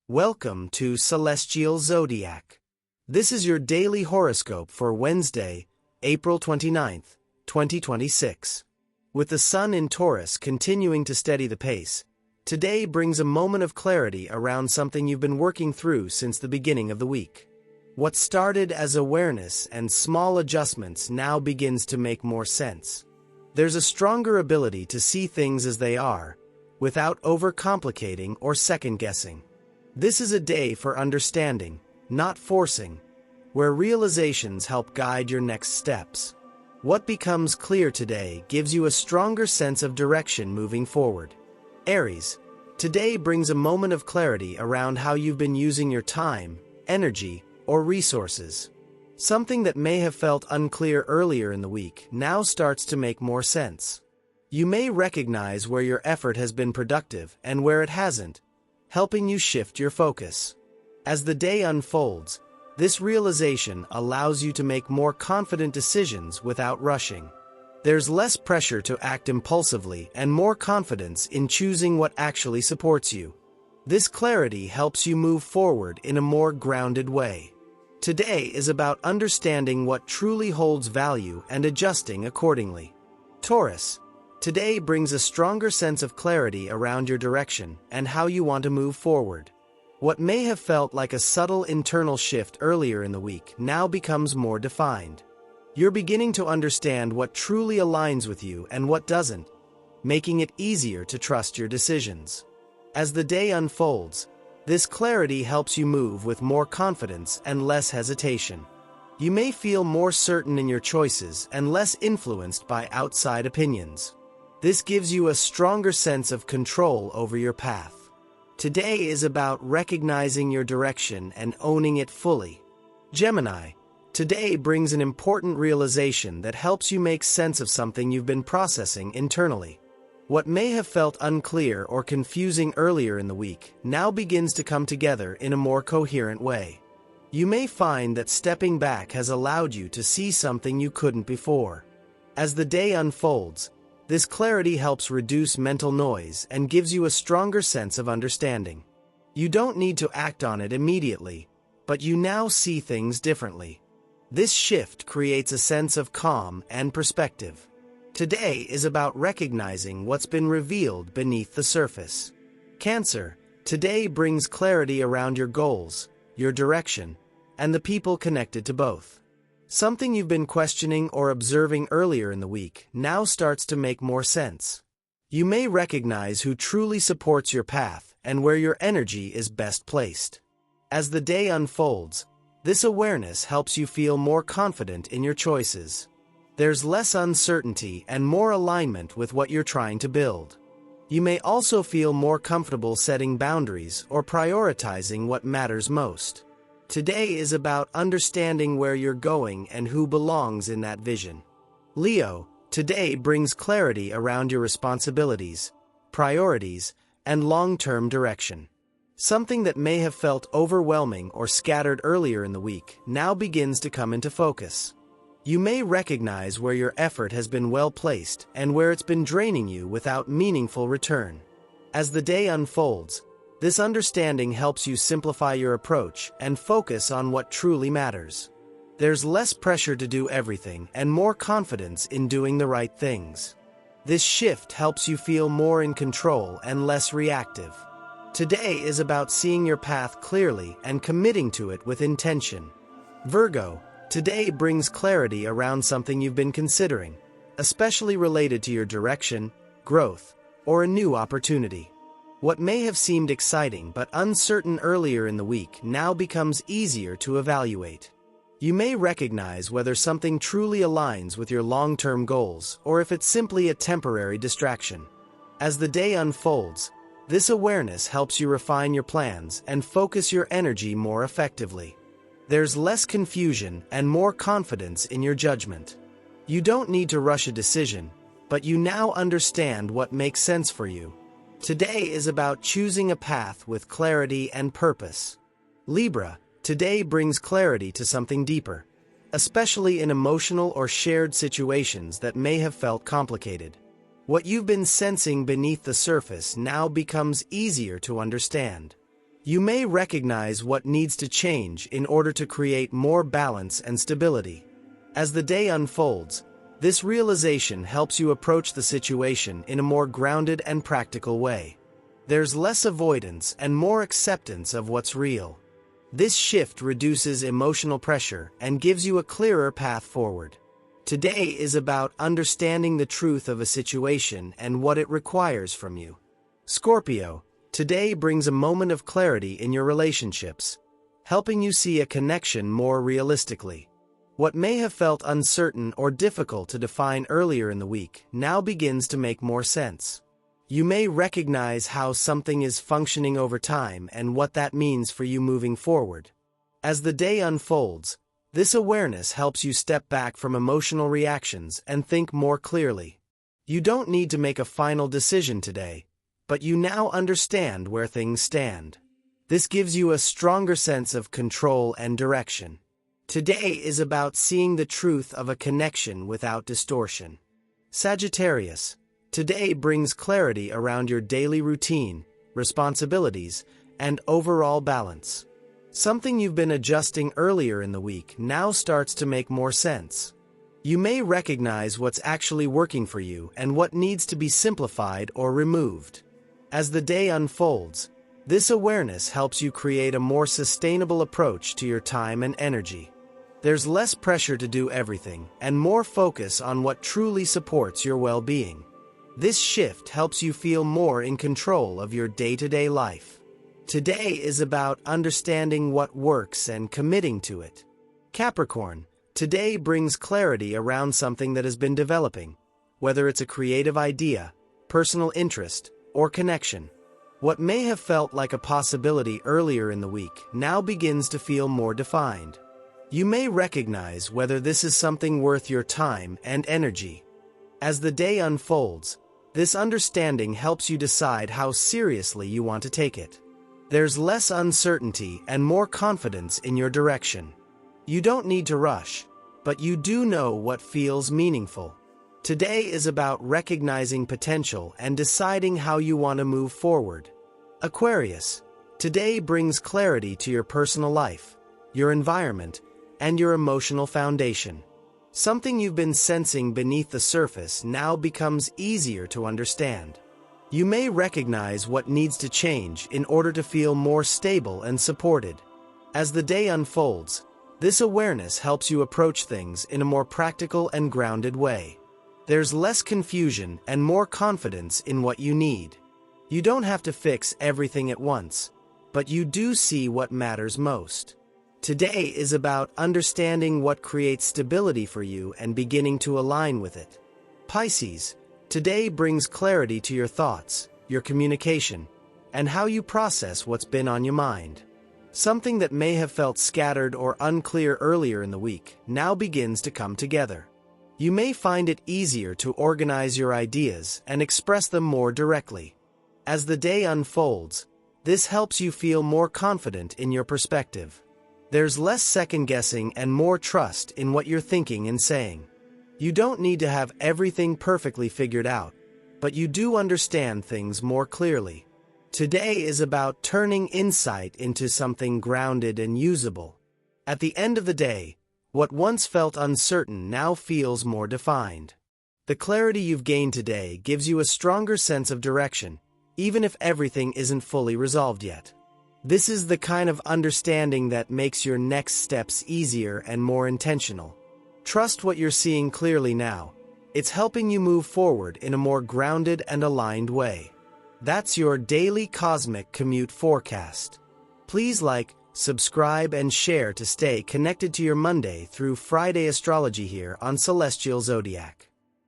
Welcome to Celestial Zodiac. This is your daily horoscope for Wednesday, April 29th, 2026. With the Sun in Taurus continuing to steady the pace, today brings a moment of clarity around something you've been working through since the beginning of the week. What started as awareness and small adjustments now begins to make more sense. There's a stronger ability to see things as they are, without overcomplicating or second-guessing. This is a day for understanding, not forcing, where realizations help guide your next steps. What becomes clear today gives you a stronger sense of direction moving forward. Aries, today brings a moment of clarity around how you've been using your time, energy, or resources. Something that may have felt unclear earlier in the week now starts to make more sense. You may recognize where your effort has been productive and where it hasn't, helping you shift your focus. As the day unfolds, this realization allows you to make more confident decisions without rushing. There's less pressure to act impulsively and more confidence in choosing what actually supports you. This clarity helps you move forward in a more grounded way. Today is about understanding what truly holds value and adjusting accordingly. Taurus, today brings a stronger sense of clarity around your direction and how you want to move forward. What may have felt like a subtle internal shift earlier in the week now becomes more defined. You're beginning to understand what truly aligns with you and what doesn't, making it easier to trust your decisions. As the day unfolds, this clarity helps you move with more confidence and less hesitation. You may feel more certain in your choices and less influenced by outside opinions. This gives you a stronger sense of control over your path. Today is about recognizing your direction and owning it fully. Gemini, today brings an important realization that helps you make sense of something you've been processing internally. What may have felt unclear or confusing earlier in the week now begins to come together in a more coherent way. You may find that stepping back has allowed you to see something you couldn't before. As the day unfolds, this clarity helps reduce mental noise and gives you a stronger sense of understanding. You don't need to act on it immediately, but you now see things differently. This shift creates a sense of calm and perspective. Today is about recognizing what's been revealed beneath the surface. Cancer, today brings clarity around your goals, your direction, and the people connected to both. Something you've been questioning or observing earlier in the week now starts to make more sense. You may recognize who truly supports your path and where your energy is best placed. As the day unfolds, this awareness helps you feel more confident in your choices. There's less uncertainty and more alignment with what you're trying to build. You may also feel more comfortable setting boundaries or prioritizing what matters most. Today is about understanding where you're going and who belongs in that vision. Leo, today brings clarity around your responsibilities, priorities, and long-term direction. Something that may have felt overwhelming or scattered earlier in the week now begins to come into focus. You may recognize where your effort has been well placed and where it's been draining you without meaningful return. As the day unfolds, this understanding helps you simplify your approach and focus on what truly matters. There's less pressure to do everything and more confidence in doing the right things. This shift helps you feel more in control and less reactive. Today is about seeing your path clearly and committing to it with intention. Virgo, today brings clarity around something you've been considering, especially related to your direction, growth, or a new opportunity. What may have seemed exciting but uncertain earlier in the week now becomes easier to evaluate. You may recognize whether something truly aligns with your long-term goals or if it's simply a temporary distraction. As the day unfolds, this awareness helps you refine your plans and focus your energy more effectively. There's less confusion and more confidence in your judgment. You don't need to rush a decision, but you now understand what makes sense for you. Today is about choosing a path with clarity and purpose. Libra, today brings clarity to something deeper, especially in emotional or shared situations that may have felt complicated. What you've been sensing beneath the surface now becomes easier to understand. You may recognize what needs to change in order to create more balance and stability. As the day unfolds, this realization helps you approach the situation in a more grounded and practical way. There's less avoidance and more acceptance of what's real. This shift reduces emotional pressure and gives you a clearer path forward. Today is about understanding the truth of a situation and what it requires from you. Scorpio, today brings a moment of clarity in your relationships, helping you see a connection more realistically. What may have felt uncertain or difficult to define earlier in the week now begins to make more sense. You may recognize how something is functioning over time and what that means for you moving forward. As the day unfolds, this awareness helps you step back from emotional reactions and think more clearly. You don't need to make a final decision today, but you now understand where things stand. This gives you a stronger sense of control and direction. Today is about seeing the truth of a connection without distortion. Sagittarius, today brings clarity around your daily routine, responsibilities, and overall balance. Something you've been adjusting earlier in the week now starts to make more sense. You may recognize what's actually working for you and what needs to be simplified or removed. As the day unfolds, this awareness helps you create a more sustainable approach to your time and energy. There's less pressure to do everything and more focus on what truly supports your well-being. This shift helps you feel more in control of your day-to-day life. Today is about understanding what works and committing to it. Capricorn, today brings clarity around something that has been developing, whether it's a creative idea, personal interest, or connection. What may have felt like a possibility earlier in the week now begins to feel more defined. You may recognize whether this is something worth your time and energy. As the day unfolds, this understanding helps you decide how seriously you want to take it. There's less uncertainty and more confidence in your direction. You don't need to rush, but you do know what feels meaningful. Today is about recognizing potential and deciding how you want to move forward. Aquarius, today brings clarity to your personal life, your environment, and your emotional foundation. Something you've been sensing beneath the surface now becomes easier to understand. You may recognize what needs to change in order to feel more stable and supported. As the day unfolds, this awareness helps you approach things in a more practical and grounded way. There's less confusion and more confidence in what you need. You don't have to fix everything at once, but you do see what matters most. Today is about understanding what creates stability for you and beginning to align with it. Pisces, today brings clarity to your thoughts, your communication, and how you process what's been on your mind. Something that may have felt scattered or unclear earlier in the week now begins to come together. You may find it easier to organize your ideas and express them more directly. As the day unfolds, this helps you feel more confident in your perspective. There's less second-guessing and more trust in what you're thinking and saying. You don't need to have everything perfectly figured out, but you do understand things more clearly. Today is about turning insight into something grounded and usable. At the end of the day, what once felt uncertain now feels more defined. The clarity you've gained today gives you a stronger sense of direction, even if everything isn't fully resolved yet. This is the kind of understanding that makes your next steps easier and more intentional. Trust what you're seeing clearly now. It's helping you move forward in a more grounded and aligned way. That's your daily cosmic commute forecast. Please like, subscribe, and share to stay connected to your Monday through Friday astrology here on Celestial Zodiac.